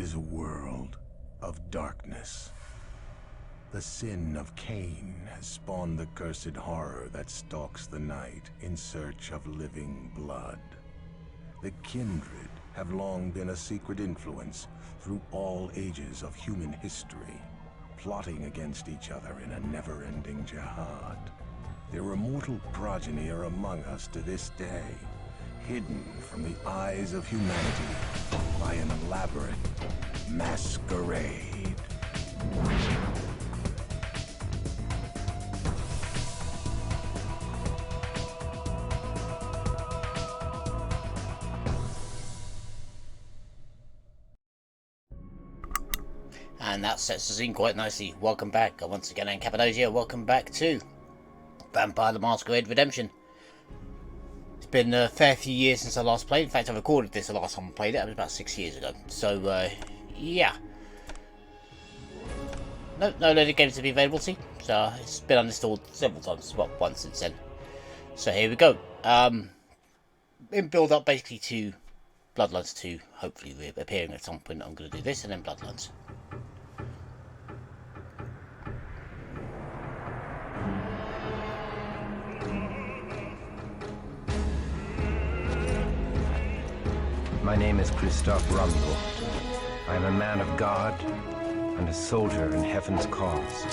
is a world of darkness. The sin of Cain has spawned the cursed horror that stalks the night in search of living blood. The kindred have long been a secret influence through all ages of human history, plotting against each other in a never-ending jihad. Their immortal progeny are among us to this day, hidden from the eyes of humanity by an elaborate masquerade. And that sets us in quite nicely. Welcome back. Once again, I'm Cappadocia. Welcome back to Vampire the Masquerade Redemption. It's been a fair few years since I last played. In fact, I recorded this the last time I played it. It was about 6 years ago. So, yeah. No loaded games to be available, see? So, it's been uninstalled several times. Well, once since then. So, here we go. In build up basically to Bloodlines 2, hopefully appearing at some point. I'm going to do this and then Bloodlines. My name is Christoph. I am a man of God and a soldier in heaven's cause.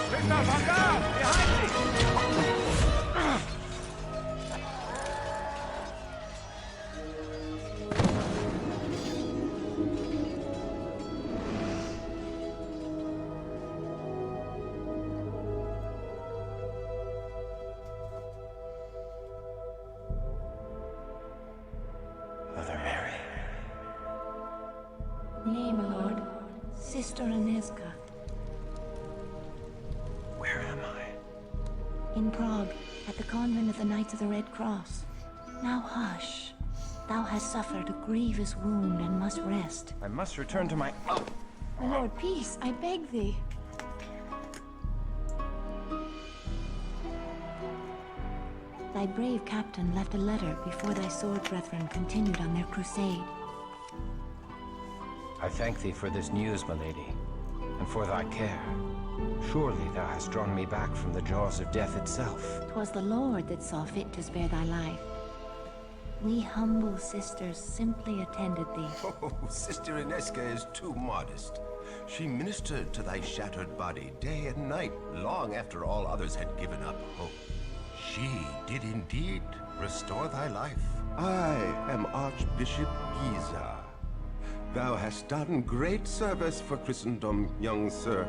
Christoph, on guard! Behind me! Nay, my lord. Sister Aneska. Where am I? In Prague, at the convent of the Knights of the Red Cross. Now hush. Thou hast suffered a grievous wound and must rest. I must return to my... My lord, peace, I beg thee. Thy brave captain left a letter before thy sword brethren continued on their crusade. I thank thee for this news, my lady, and for thy care. Surely thou hast drawn me back from the jaws of death itself. 'Twas the Lord that saw fit to spare thy life. We humble sisters simply attended thee. Oh, Sister Aneska is too modest. She ministered to thy shattered body day and night, long after all others had given up hope. She did indeed restore thy life. I am Archbishop Giza. Thou hast done great service for Christendom, young sir.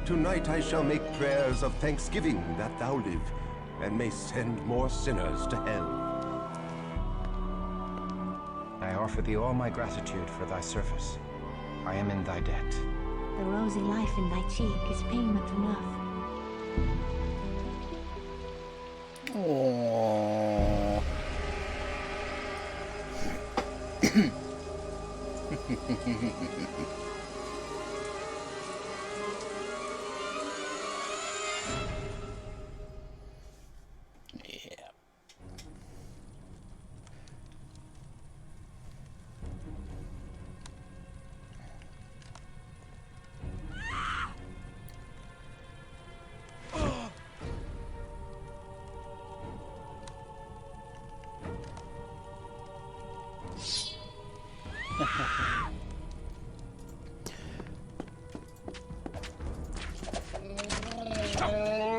Tonight I shall make prayers of thanksgiving that thou live, and may send more sinners to hell. I offer thee all my gratitude for thy service. I am in thy debt. The rosy life in thy cheek is payment enough. Aww. Yeah.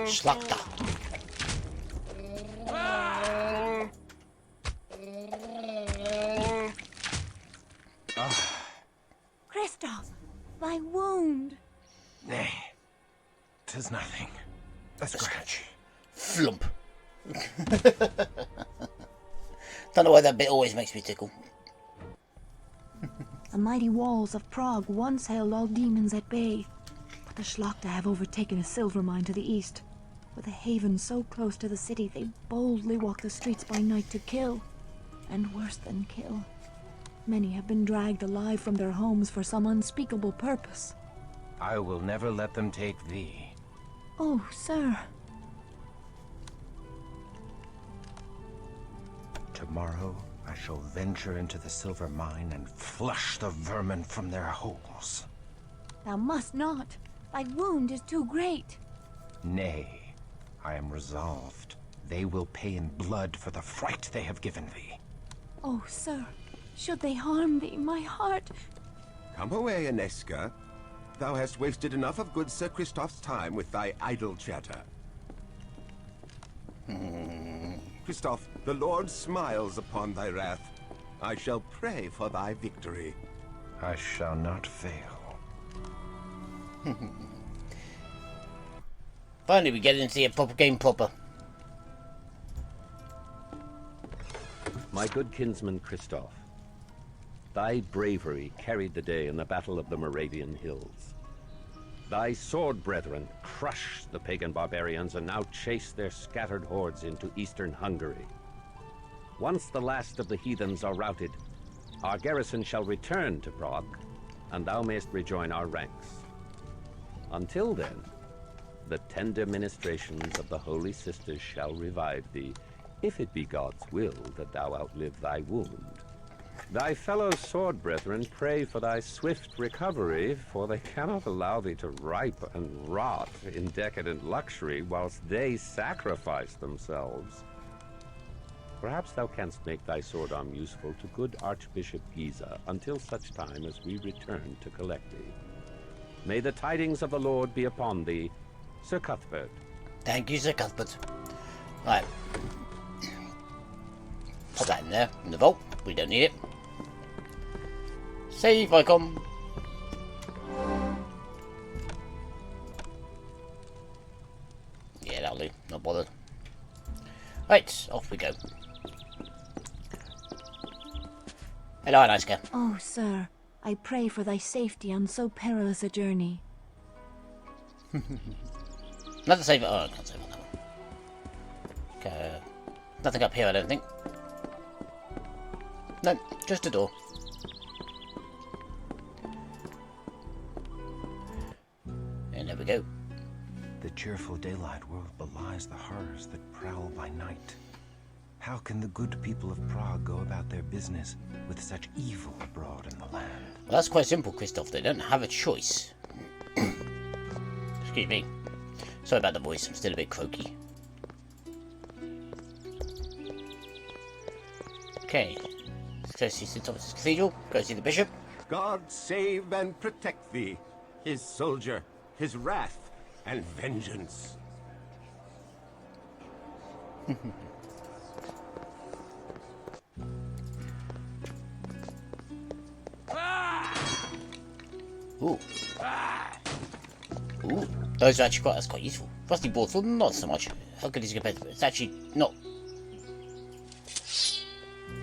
Schlachter. Christoph, my wound. Nay, 'tis nothing. A scratch. Flump. Don't know why that bit always makes me tickle. The mighty walls of Prague once held all demons at bay, but the Schlachter have overtaken a silver mine to the east. With a haven so close to the city, they boldly walk the streets by night to kill, and worse than kill. Many have been dragged alive from their homes for some unspeakable purpose. I will never let them take thee. Oh, sir. Tomorrow I shall venture into the silver mine and flush the vermin from their holes. Thou must not. Thy wound is too great. Nay, I am resolved. They will pay in blood for the fright they have given thee. Oh, sir, should they harm thee, my heart... Come away, Ineska. Thou hast wasted enough of good Sir Christoph's time with thy idle chatter. Christoph, the Lord smiles upon thy wrath. I shall pray for thy victory. I shall not fail. Finally, we get into the proper game proper. My good kinsman Christoph, thy bravery carried the day in the Battle of the Moravian Hills. Thy sword brethren crushed the pagan barbarians and now chase their scattered hordes into eastern Hungary. Once the last of the heathens are routed, our garrison shall return to Prague, and thou mayst rejoin our ranks. Until then, the tender ministrations of the Holy Sisters shall revive thee, if it be God's will that thou outlive thy wound. Thy fellow sword brethren pray for thy swift recovery, for they cannot allow thee to ripe and rot in decadent luxury whilst they sacrifice themselves. Perhaps thou canst make thy sword arm useful to good Archbishop Giza until such time as we return to collect thee. May the tidings of the Lord be upon thee, Sir Cuthbert. Thank you, Sir Cuthbert. Right. Pop that in there, in the vault. We don't need it. Save icon. Yeah, that'll do. Not bothered. Right, off we go. Hello, Aniska. Oh, sir, I pray for thy safety on so perilous a journey. Nothing save. Oh, I can't save on that one. Okay. Nothing up here, I don't think. No, just a door. And there we go. The cheerful daylight world belies the horrors that prowl by night. How can the good people of Prague go about their business with such evil abroad in the land? Well, that's quite simple, Christoph. They don't have a choice. Excuse me. Sorry about the voice. I'm still a bit croaky. Okay. Let's go see St. Thomas's Cathedral. Go see the bishop. God save and protect thee, his soldier, his wrath, and vengeance. Ooh. Ooh. Those are actually that's quite useful. Rusty broadsword, not so much. How good is it compared to it? It's actually not.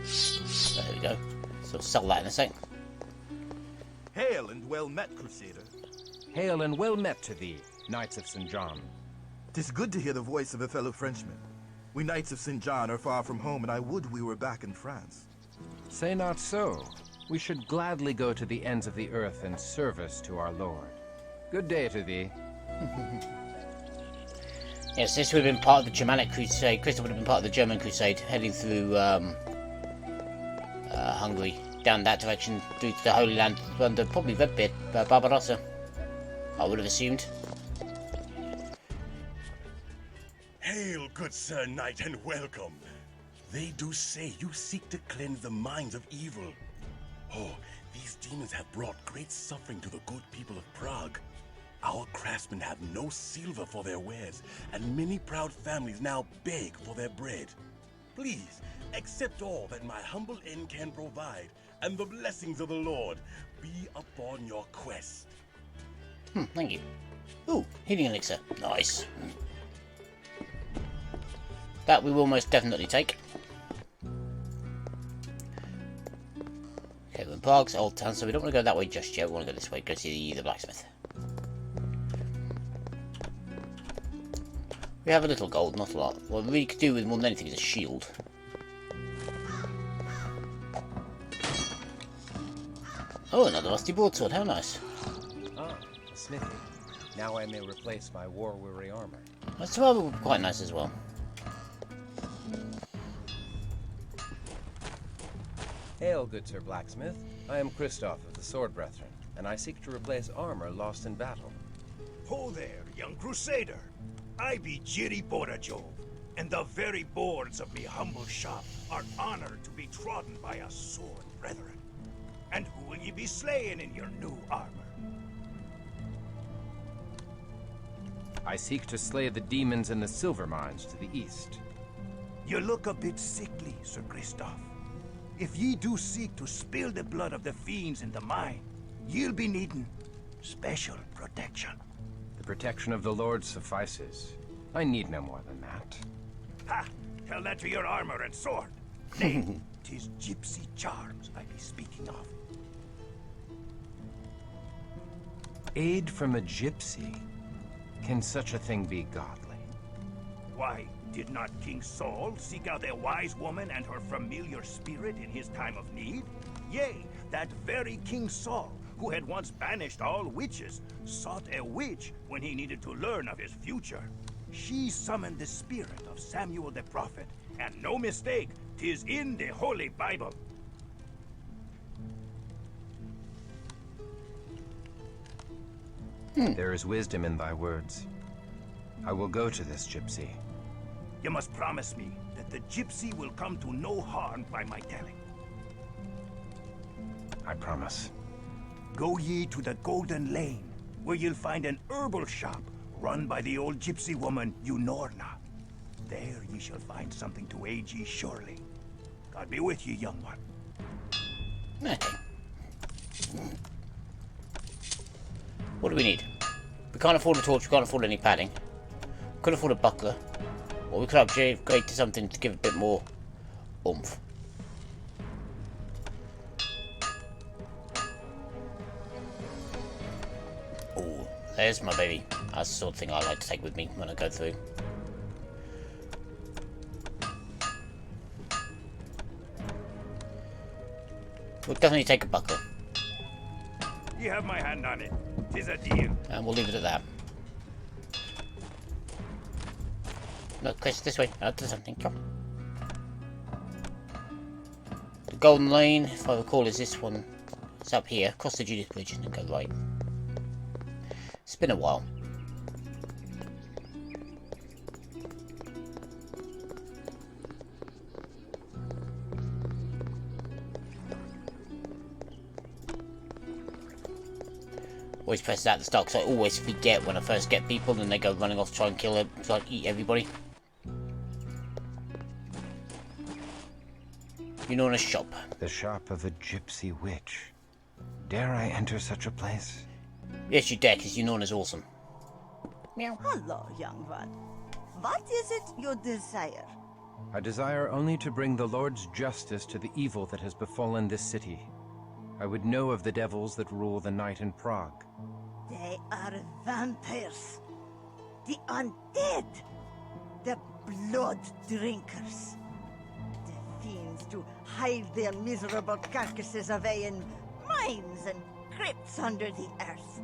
So there we go. So we'll sell that in a sec. Hail and well met, Crusader. Hail and well met to thee, Knights of St. John. 'Tis good to hear the voice of a fellow Frenchman. We Knights of St. John are far from home, and I would we were back in France. Say not so. We should gladly go to the ends of the earth in service to our Lord. Good day to thee. Yes, this would have been part of the Germanic Crusade. Christoph would have been part of the German Crusade, heading through Hungary, down that direction, through to the Holy Land, under probably Redbeard, Barbarossa, I would have assumed. Hail, good Sir Knight, and welcome. They do say you seek to cleanse the minds of evil. Oh, these demons have brought great suffering to the good people of Prague. Our craftsmen have no silver for their wares, and many proud families now beg for their bread. Please, accept all that my humble inn can provide, and the blessings of the Lord be upon your quest. Thank you. Ooh, healing elixir. Nice. That we will most definitely take. Okay, we're in Prague's old town, so we don't want to go that way just yet. We want to go this way, go see the blacksmith. We have a little gold, not a lot. What we could do with more than anything is a shield. Oh, another rusty broadsword, how nice. Ah, a smithy. Now I may replace my war-weary armor. That's rather quite nice as well. Hail, good Sir Blacksmith. I am Christoph of the Sword Brethren, and I seek to replace armor lost in battle. Ho there, young crusader. I be Jiri Borajov, and the very boards of me humble shop are honored to be trodden by a sword brethren. And who will ye be slaying in your new armor? I seek to slay the demons in the silver mines to the east. You look a bit sickly, Sir Christoph. If ye do seek to spill the blood of the fiends in the mine, ye'll be needing special protection. The protection of the Lord suffices. I need no more than that. Ha! Tell that to your armor and sword. Nay, 'tis gypsy charms I be speaking of. Aid from a gypsy? Can such a thing be godly? Why, did not King Saul seek out a wise woman and her familiar spirit in his time of need? Yea, that very King Saul, who had once banished all witches, sought a witch when he needed to learn of his future. She summoned the spirit of Samuel the prophet, and no mistake, 'tis in the Holy Bible. There is wisdom in thy words. I will go to this gypsy. You must promise me that the gypsy will come to no harm by my telling. I promise. Go ye to the Golden Lane, where you'll find an herbal shop run by the old gypsy woman, Unorna. There ye shall find something to aid ye surely. God be with you, young one. Okay. What do we need? We can't afford a torch, we can't afford any padding. We could afford a buckler. Or we could upgrade to something to give a bit more oomph. Oh, there's my baby. That's the sort of thing I like to take with me when I go through. We'll definitely take a buckler. You have my hand on it. 'Tis a deal. And we'll leave it at that. No, Chris, this way. To something. Come. The Golden Lane, if I recall, is this one. It's up here. Cross the Judith Bridge and then go right. It's been a while. Always press that at the start because I always forget when I first get people and they go running off to try and kill them, try and eat everybody. You know, in a shop. The shop of a gypsy witch. Dare I enter such a place? Yes, you dare, because you know is awesome. Meow. Hello, young one. What is it you desire? I desire only to bring the Lord's justice to the evil that has befallen this city. I would know of the devils that rule the night in Prague. They are vampires. The undead. The blood drinkers. The fiends to hide their miserable carcasses away in mines and crypts under the earth.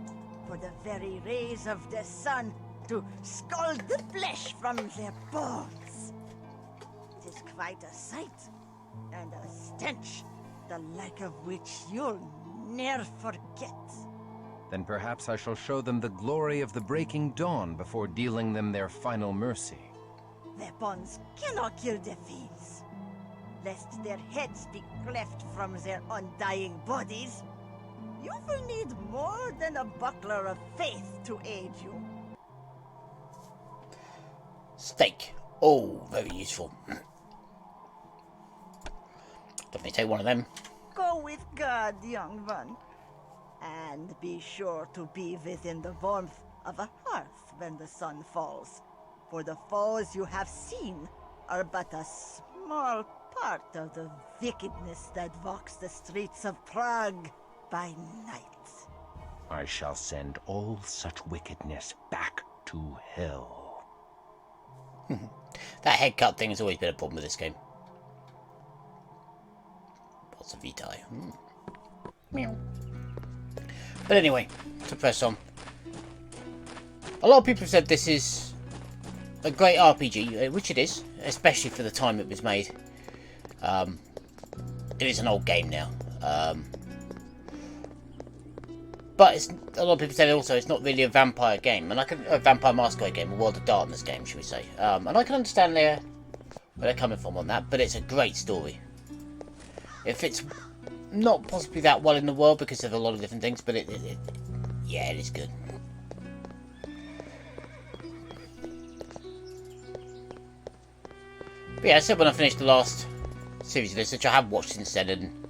For the very rays of the sun to scald the flesh from their bones. It is quite a sight, and a stench, the like of which you'll ne'er forget. Then perhaps I shall show them the glory of the breaking dawn before dealing them their final mercy. Weapons cannot kill the fiends, lest their heads be cleft from their undying bodies. You will need more than a buckler of faith to aid you. Steak. Oh, very useful. Definitely take one of them. Go with God, young one. And be sure to be within the warmth of a hearth when the sun falls. For the foes you have seen are but a small part of the wickedness that walks the streets of Prague by night. I shall send all such wickedness back to hell. That head cut thing has always been a problem with this game. Lots of Vitae. Meow. But anyway, to press on. A lot of people have said this is a great RPG, which it is, especially for the time it was made. it is an old game now. But it's, a lot of people say also it's not really a vampire game, and a Vampire Masquerade game, a World of Darkness game, should we say? And I can understand where they're coming from on that, but it's a great story. It fits not possibly that well in the world because of a lot of different things, but yeah, it is good. But yeah, I said when I finished the last series of this, which I have watched since then, and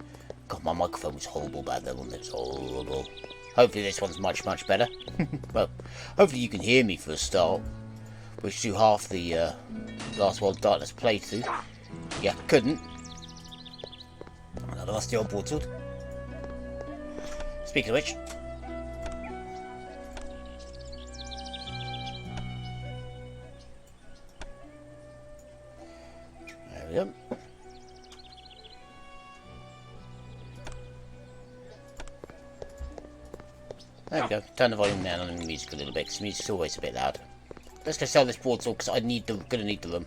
God, my microphone was horrible back then, wasn't it? It was horrible. Hopefully this one's much better. Well, hopefully you can hear me for a start, which through half the last World of Darkness playthrough, yeah, couldn't. Another rusty old broadsword. Speaking of which, there we go. There we go. Turn the volume down on the music a little bit, because the music's always a bit loud. Let's go sell this broadsword, because gonna need the room.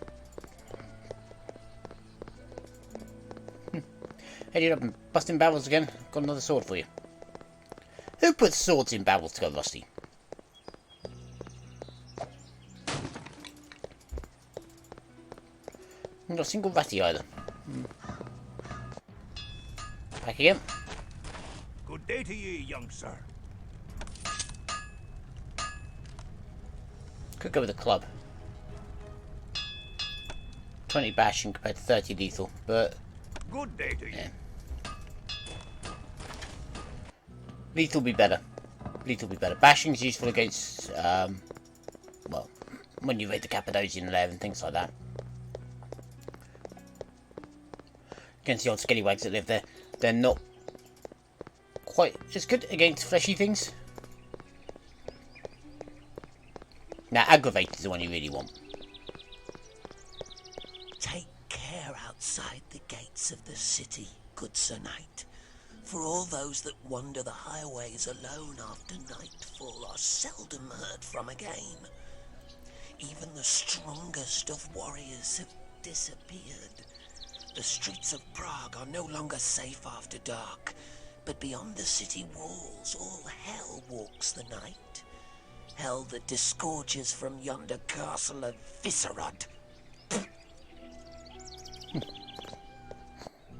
Hey, you're up and busting barrels again. Got another sword for you. Who puts swords in barrels to go rusty? Not a single ratty either. Back again. Good day to ye, young sir. Could go with a club. 20 bashing compared to 30 lethal, but Good day to you. yeah. Lethal will be better. Lethal will be better. Bashing is useful against, well, when you raid the Cappadocian lair and things like that. Against the old scallywags that live there, they're not quite as good against fleshy things. Now, aggravate is the one you really want. Take care outside the gates of the city, good Sir Knight. For all those that wander the highways alone after nightfall are seldom heard from again. Even the strongest of warriors have disappeared. The streets of Prague are no longer safe after dark, but beyond the city walls all hell walks the night. Hell that disgorges from yonder castle of Viscerod.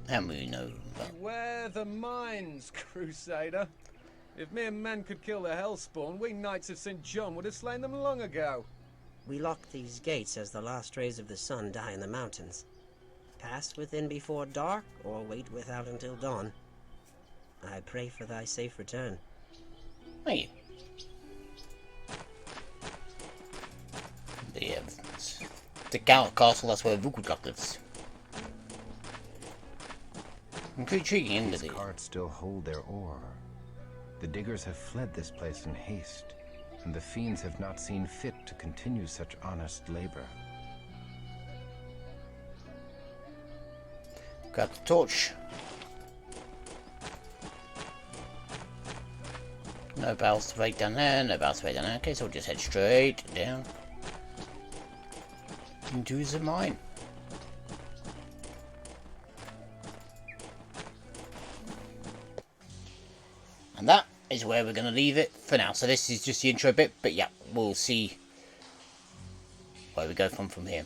And we know that. Beware the mines, Crusader. If mere men could kill the Hellspawn, we Knights of St. John would have slain them long ago. We lock these gates as the last rays of the sun die in the mountains. Pass within before dark, or wait without until dawn. I pray for thy safe return. Thank you. The Gallant Castle, that's where Vukulak lives. Intriguing, isn't it? These carts still hold their ore. The diggers have fled this place in haste, and the fiends have not seen fit to continue such honest labor. Grab the torch. No barrels to raid down there, no barrels to raid down there. Okay, so we'll just head straight down into the mine. And that is where we're going to leave it for now. So this is just the intro bit, but yeah, we'll see where we go from here.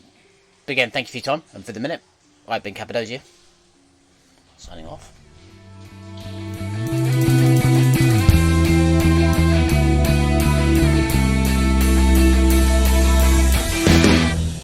But again, thank you for your time, and for the minute, I've been Cappadocia, signing off.